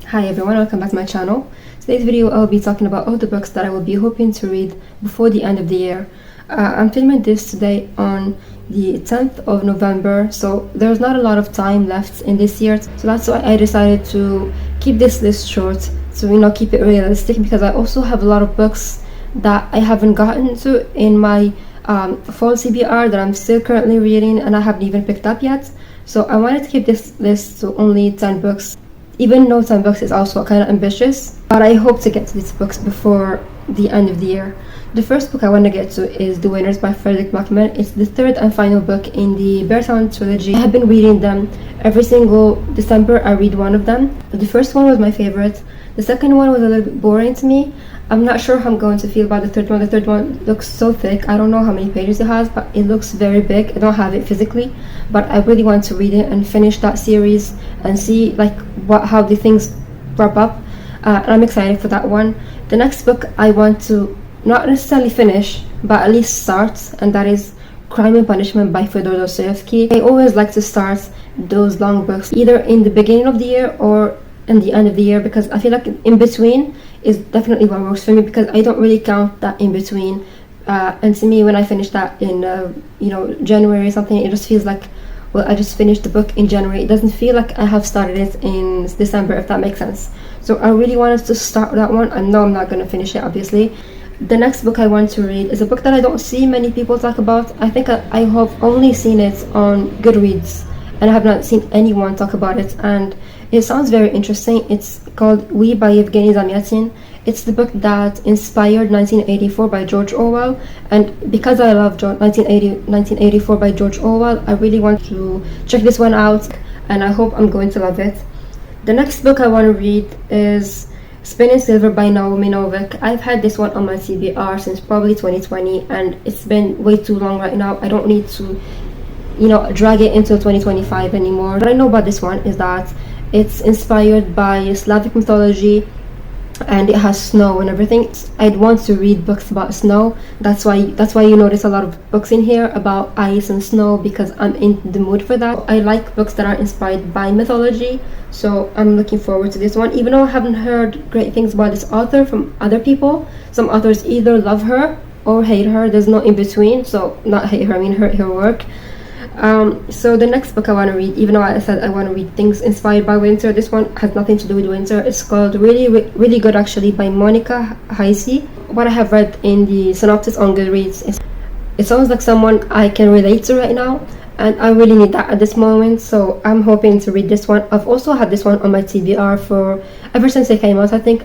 Hi everyone, welcome back to my channel. Today's video I'll be talking about all the books that I will be hoping to read before the end of the year. I'm filming this today on the 10th of November, so there's not a lot of time left in this year, so that's why I decided to keep this list short, so keep it realistic, because I also have a lot of books that I haven't gotten to in my fall CBR that I'm still currently reading and I haven't even picked up yet. So I wanted to keep this list to only 10 books, even though 10 books is also kind of ambitious, but I hope to get to these books before the end of the year. The first book I want to get to is The Winners by Fredrick Backman. It's the third and final book in the Beartown trilogy. I have been reading them every single December. I read one of them. The first one was my favorite. The second one was a little bit boring to me. I'm not sure how I'm going to feel about the third one. The third one looks so thick. I don't know how many pages it has, but it looks very big. I don't have it physically, but I really want to read it and finish that series and see how the things wrap up. And I'm excited for that one. The next book I want to not necessarily finish, but at least start, and that is Crime and Punishment by Fyodor Dostoyevski. I always like to start those long books either in the beginning of the year or in the end of the year, because I feel like in between is definitely what works for me, because I don't really count that in between. And to me, when I finish that in January or something, it just feels like, well, I just finished the book in January. It doesn't feel like I have started it in December, if that makes sense. So I really wanted to start that one. I know I'm not going to finish it, obviously. The next book I want to read is a book that I don't see many people talk about. I think I have only seen it on Goodreads, and I have not seen anyone talk about it, and it sounds very interesting. It's called We by Yevgeny Zamyatin. It's the book that inspired 1984 by George Orwell, and because I love 1984 by George Orwell, I really want to check this one out, and I hope I'm going to love it. The next book I want to read is Spin in Silver by Naomi Novik. I've had this one on my TBR since probably 2020, and it's been way too long right now. I don't need to drag it into 2025 anymore. What I know about this one is that it's inspired by Slavic mythology, and it has snow and everything. I'd want to read books about snow. That's why you notice a lot of books in here about ice and snow, because I'm in the mood for that. I like books that are inspired by mythology, so I'm looking forward to this one, even though I haven't heard great things about this author from other people. Some authors either love her or hate her. There's no in between, so not hate her, I mean her work. So the next book I want to read, even though I said I want to read things inspired by winter, this one has nothing to do with winter. It's called Really Good Actually by Monica Heisy. What I have read in the synopsis on Goodreads is it sounds like someone I can relate to right now, and I really need that at this moment, so I'm hoping to read this one. I've also had this one on my TBR for ever since it came out, I think.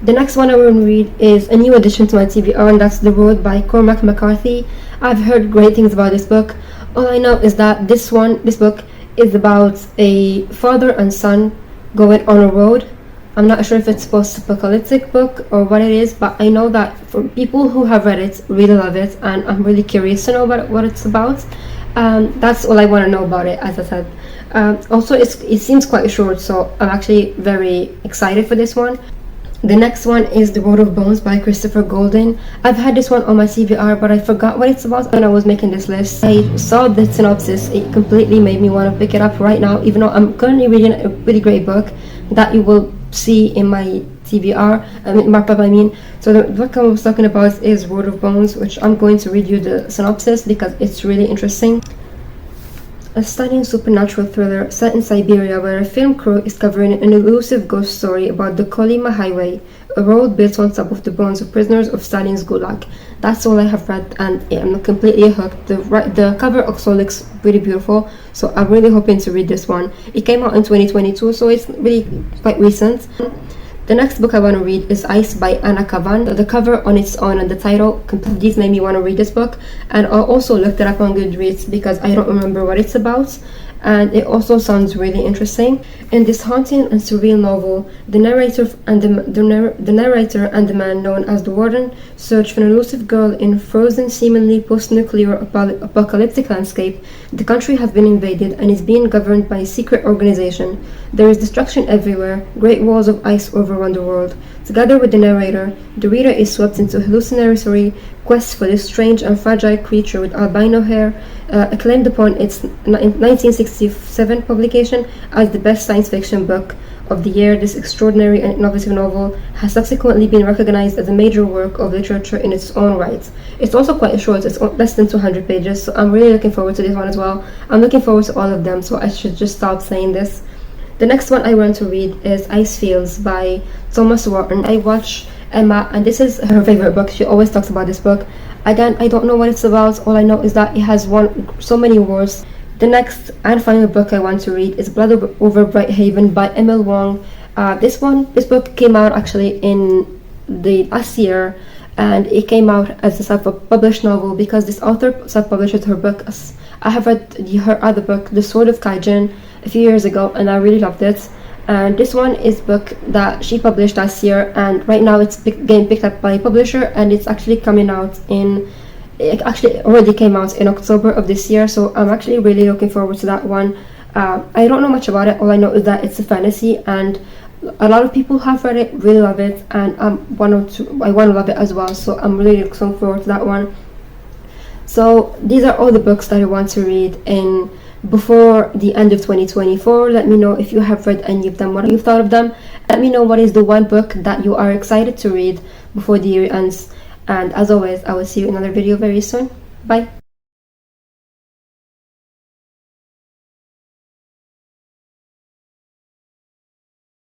The next one I want to read is a new addition to my TBR, and that's The Road by Cormac McCarthy. I've heard great things about this book. All I know is that this book is about a father and son going on a road. I'm not sure if it's a post-apocalyptic book or what it is, but I know that for people who have read it, really love it, and I'm really curious to know what it's about. That's all I want to know about it, as I said. Also, it seems quite short, so I'm actually very excited for this one. The next one is The Road of Bones by Christopher Golden. I've had this one on my TBR, but I forgot what it's about when I was making this list. I saw the synopsis. It completely made me want to pick it up right now, even though I'm currently reading a really great book that you will see in my TBR, markup I mean. So the book I was talking about is Road of Bones, which I'm going to read you the synopsis because it's really interesting. A stunning supernatural thriller set in Siberia, where a film crew is covering an elusive ghost story about the Kolyma Highway, a road built on top of the bones of prisoners of Stalin's Gulag. That's all I have read, and I'm completely hooked. The cover also looks really beautiful, so I'm really hoping to read this one. It came out in 2022, so it's really quite recent. The next book I want to read is Ice by Anna Kavan. The cover on its own and the title completely made me want to read this book, and I also looked it up on Goodreads because I don't remember what it's about, and it also sounds really interesting. In this haunting and surreal novel, the narrator and the man known as the Wharton search for an elusive girl in a frozen, seemingly post-nuclear apocalyptic landscape. The country has been invaded and is being governed by a secret organization. There is destruction everywhere. Great walls of ice overrun the world. Together with the narrator, the reader is swept into a hallucinatory quest for this strange and fragile creature with albino hair, acclaimed upon its 1967 publication as the best science fiction book of the year. This extraordinary and innovative novel has subsequently been recognized as a major work of literature in its own right. It's also quite short, it's less than 200 pages, so I'm really looking forward to this one as well. I'm looking forward to all of them, so I should just stop saying this. The next one I want to read is Icefields by Thomas Wharton. I watched Emma, and this is her favorite book. She always talks about this book. Again, I don't know what it's about. All I know is that it has won so many awards. The next and final book I want to read is Blood Over Bright Haven by Emil Wang. This book came out actually in the last year, and it came out as a self-published novel because this author self-published her book. I have read her other book, The Sword of Kaijin, a few years ago, and I really loved it. And this one is a book that she published last year, and right now it's getting picked up by a publisher, and it's actually coming out it actually already came out in October of this year, so I'm actually really looking forward to that one. I don't know much about it. All I know is that it's a fantasy, and a lot of people have read it, really love it, and I want to love it as well, so I'm really looking forward to that one. So these are all the books that I want to read before the end of 2024. Let me know if you have read any of them, what you've thought of them. Let me know what is the one book that you are excited to read before the year ends. And as always, I will see you in another video very soon. Bye.